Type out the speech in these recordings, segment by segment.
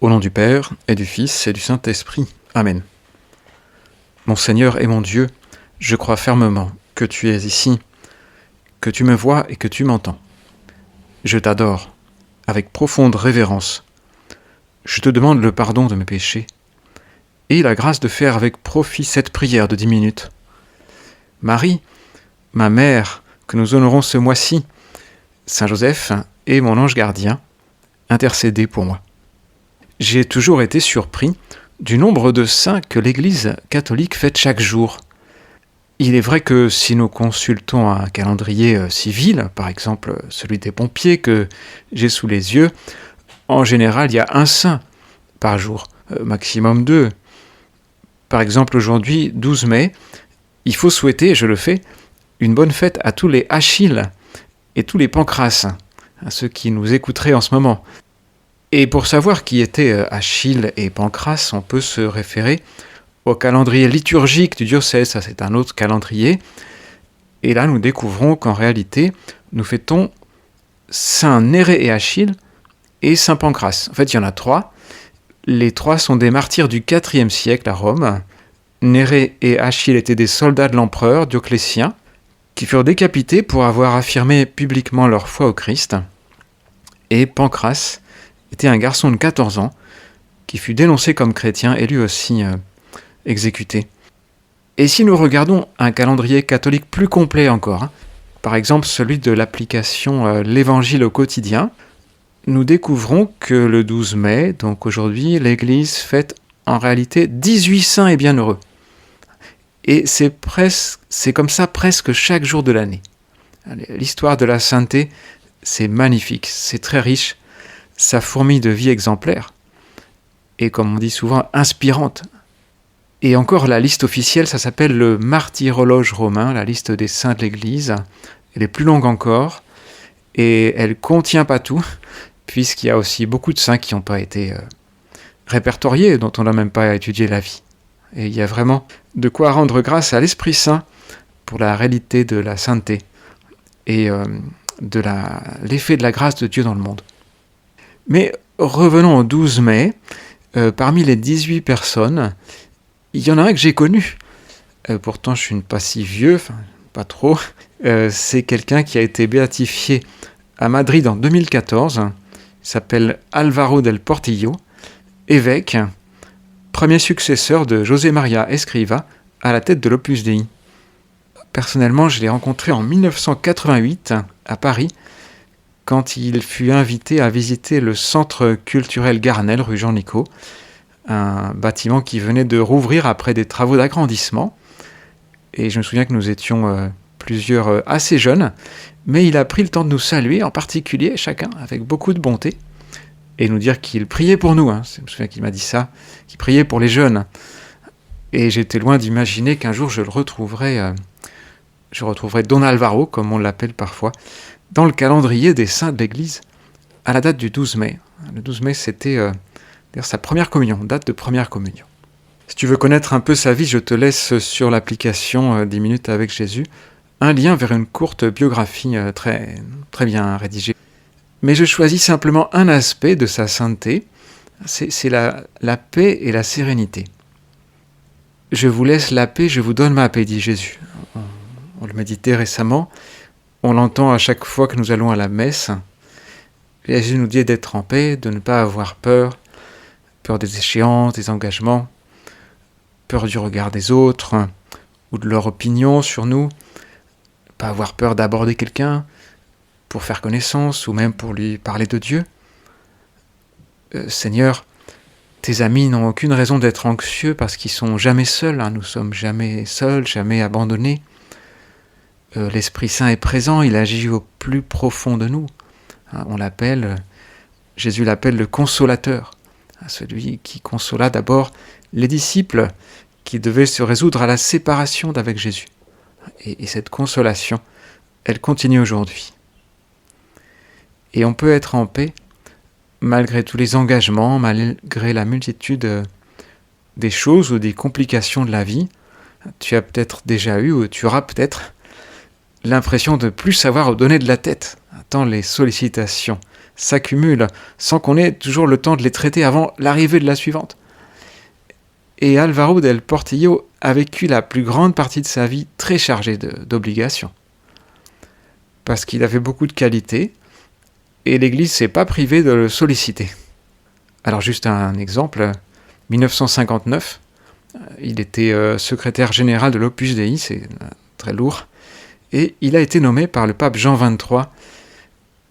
Au nom du Père, et du Fils, et du Saint-Esprit. Amen. Mon Seigneur et mon Dieu, je crois fermement que tu es ici, que tu me vois et que tu m'entends. Je t'adore, avec profonde révérence. Je te demande le pardon de mes péchés, et la grâce de faire avec profit cette prière de 10 minutes. Marie, ma mère, que nous honorons ce mois-ci, Saint Joseph et mon ange gardien, intercédez pour moi. J'ai toujours été surpris du nombre de saints que l'Église catholique fête chaque jour. Il est vrai que si nous consultons un calendrier civil, par exemple celui des pompiers que j'ai sous les yeux, en général il y a un saint par jour, maximum 2. Par exemple aujourd'hui, 12 mai, il faut souhaiter, je le fais, une bonne fête à tous les Achilles et tous les Pancraces, à ceux qui nous écouteraient en ce moment. Et pour savoir qui étaient Achille et Pancrace, on peut se référer au calendrier liturgique du diocèse, ça c'est un autre calendrier. Et là nous découvrons qu'en réalité, nous fêtons Saint Nérée et Achille et Saint Pancrace. En fait, il y en a 3. Les 3 sont des martyrs du IVe siècle à Rome. Nérée et Achille étaient des soldats de l'empereur Dioclétien, qui furent décapités pour avoir affirmé publiquement leur foi au Christ. Et Pancrace était un garçon de 14 ans qui fut dénoncé comme chrétien et lui aussi exécuté. Et si nous regardons un calendrier catholique plus complet encore, par exemple celui de l'application L'Évangile au quotidien, nous découvrons que le 12 mai, donc aujourd'hui, l'Église fête en réalité 18 saints et bienheureux. Et c'est comme ça presque chaque jour de l'année. L'histoire de la sainteté, c'est magnifique, c'est très riche. Ça fourmille de vie exemplaire et, comme on dit souvent, inspirante. Et encore, la liste officielle, ça s'appelle le Martyrologe romain, la liste des saints de l'Église. Elle est plus longue encore et elle ne contient pas tout, puisqu'il y a aussi beaucoup de saints qui n'ont pas été répertoriés, dont on n'a même pas étudié la vie. Et il y a vraiment de quoi rendre grâce à l'Esprit Saint pour la réalité de la sainteté et de l'effet de la grâce de Dieu dans le monde. Mais revenons au 12 mai, parmi les 18 personnes, il y en a un que j'ai connu. Pourtant, je ne suis pas si vieux, enfin, pas trop. C'est quelqu'un qui a été béatifié à Madrid en 2014. Il s'appelle Álvaro del Portillo, évêque, premier successeur de José María Escrivá à la tête de l'Opus Dei. Personnellement, je l'ai rencontré en 1988 à Paris, quand il fut invité à visiter le centre culturel Garnel, rue Jean-Nicot, un bâtiment qui venait de rouvrir après des travaux d'agrandissement. Et je me souviens que nous étions plusieurs assez jeunes, mais il a pris le temps de nous saluer, en particulier chacun, avec beaucoup de bonté, et nous dire qu'il priait pour nous. Je me souviens qu'il m'a dit ça, qu'il priait pour les jeunes. Et j'étais loin d'imaginer qu'un jour je retrouverais Don Álvaro, comme on l'appelle parfois, dans le calendrier des saints de l'Église, à la date du 12 mai. Le 12 mai, c'était sa première communion, date de première communion. Si tu veux connaître un peu sa vie, je te laisse sur l'application 10 minutes avec Jésus, un lien vers une courte biographie très, très bien rédigée. Mais je choisis simplement un aspect de sa sainteté, c'est la paix et la sérénité. Je vous laisse la paix, je vous donne ma paix, dit Jésus. On le méditait récemment. On l'entend à chaque fois que nous allons à la messe. Jésus nous dit d'être en paix, de ne pas avoir peur des échéances, des engagements, peur du regard des autres ou de leur opinion sur nous, pas avoir peur d'aborder quelqu'un pour faire connaissance ou même pour lui parler de Dieu. Seigneur, tes amis n'ont aucune raison d'être anxieux parce qu'ils sont jamais seuls, nous sommes jamais seuls, jamais abandonnés. L'Esprit Saint est présent, il agit au plus profond de nous. Jésus l'appelle le consolateur, celui qui consola d'abord les disciples qui devaient se résoudre à la séparation d'avec Jésus. Et cette consolation, elle continue aujourd'hui. Et on peut être en paix malgré tous les engagements, malgré la multitude des choses ou des complications de la vie. Tu as peut-être déjà eu, ou tu auras peut-être l'impression de plus savoir où donner de la tête, tant les sollicitations s'accumulent sans qu'on ait toujours le temps de les traiter avant l'arrivée de la suivante. Et Álvaro del Portillo a vécu la plus grande partie de sa vie très chargée d'obligations. Parce qu'il avait beaucoup de qualités, et l'Église s'est pas privée de le solliciter. Alors juste un exemple, 1959, il était secrétaire général de l'Opus Dei, c'est très lourd, et il a été nommé par le pape Jean XXIII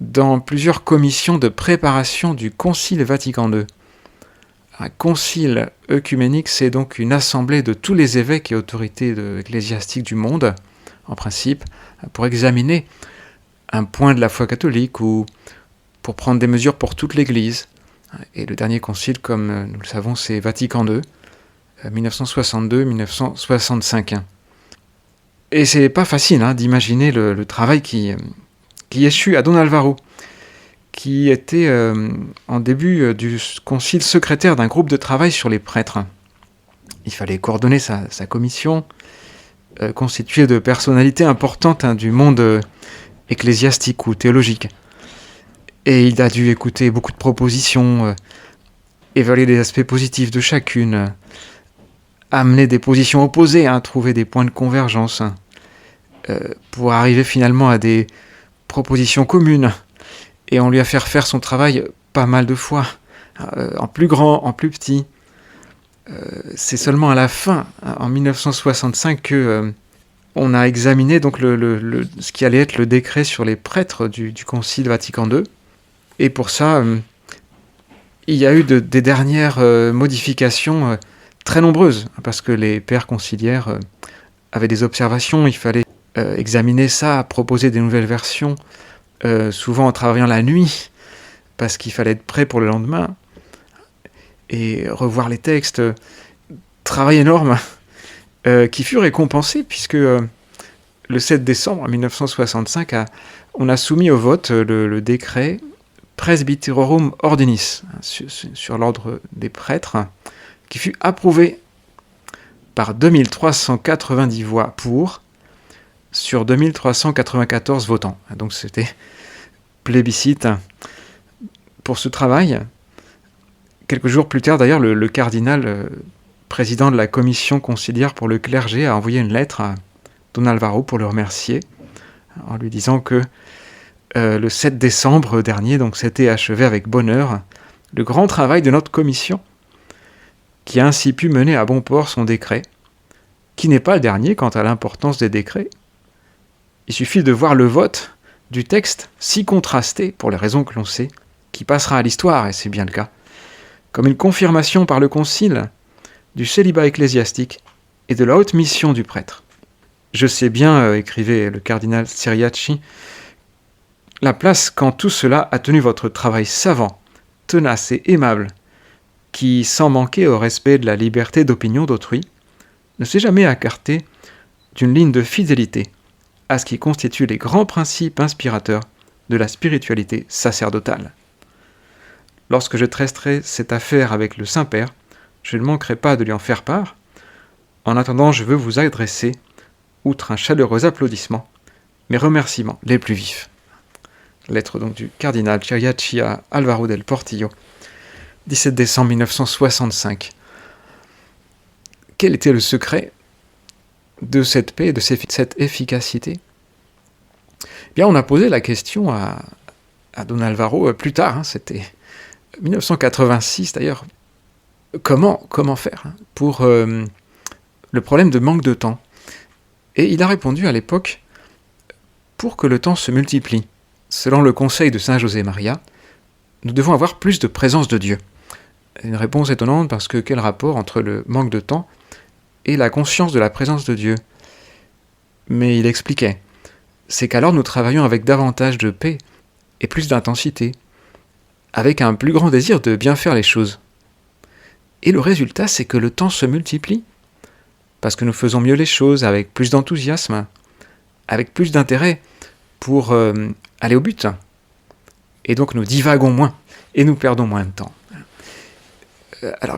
dans plusieurs commissions de préparation du Concile Vatican II. Un concile œcuménique, c'est donc une assemblée de tous les évêques et autorités ecclésiastiques du monde, en principe, pour examiner un point de la foi catholique ou pour prendre des mesures pour toute l'Église. Et le dernier concile, comme nous le savons, c'est Vatican II, 1962-1965. Et c'est pas facile d'imaginer le travail qui échut à Don Álvaro, qui était en début du concile secrétaire d'un groupe de travail sur les prêtres. Il fallait coordonner sa commission, constituée de personnalités importantes du monde ecclésiastique ou théologique. Et il a dû écouter beaucoup de propositions, évaluer les aspects positifs de chacune, amener des positions opposées, trouver des points de convergence, pour arriver finalement à des propositions communes. Et on lui a fait refaire son travail pas mal de fois, en plus grand, en plus petit. C'est seulement à la fin, en 1965, que on a examiné donc ce qui allait être le décret sur les prêtres du Concile Vatican II. Et pour ça, il y a eu des dernières modifications très nombreuses, parce que les pères conciliaires avaient des observations, il fallait examiner ça, proposer des nouvelles versions, souvent en travaillant la nuit, parce qu'il fallait être prêt pour le lendemain, et revoir les textes, travail énorme, qui fut récompensé, puisque le 7 décembre 1965, on a soumis au vote le décret Presbyterorum Ordinis, sur l'ordre des prêtres, qui fut approuvé par 2390 voix pour, sur 2394 votants. Donc c'était plébiscite pour ce travail. Quelques jours plus tard, d'ailleurs, le cardinal, président de la commission conciliaire pour le clergé, a envoyé une lettre à Don Álvaro pour le remercier, en lui disant que le 7 décembre dernier, donc s'était achevé avec bonheur le grand travail de notre commission, qui a ainsi pu mener à bon port son décret, qui n'est pas le dernier quant à l'importance des décrets. Il suffit de voir le vote du texte si contrasté, pour les raisons que l'on sait, qui passera à l'histoire, et c'est bien le cas, comme une confirmation par le concile du célibat ecclésiastique et de la haute mission du prêtre. Je sais bien, écrivait le cardinal Ciriaci, la place quand tout cela a tenu votre travail savant, tenace et aimable, qui, sans manquer au respect de la liberté d'opinion d'autrui, ne s'est jamais écarté d'une ligne de fidélité à ce qui constitue les grands principes inspirateurs de la spiritualité sacerdotale. Lorsque je traiterai cette affaire avec le Saint-Père, je ne manquerai pas de lui en faire part. En attendant, je veux vous adresser, outre un chaleureux applaudissement, mes remerciements les plus vifs. Lettre donc du cardinal Ciriaci à Álvaro del Portillo, 17 décembre 1965. Quel était le secret de cette paix, de cette efficacité ? Eh bien, on a posé la question à Don Álvaro plus tard, c'était 1986 d'ailleurs. Comment faire pour le problème de manque de temps ? Et il a répondu à l'époque, pour que le temps se multiplie, selon le conseil de Saint José Maria, nous devons avoir plus de présence de Dieu. Une réponse étonnante parce que quel rapport entre le manque de temps et la conscience de la présence de Dieu ? Mais il expliquait, c'est qu'alors nous travaillons avec davantage de paix et plus d'intensité, avec un plus grand désir de bien faire les choses. Et le résultat, c'est que le temps se multiplie, parce que nous faisons mieux les choses avec plus d'enthousiasme, avec plus d'intérêt pour aller au but. Et donc nous divagons moins et nous perdons moins de temps. Alors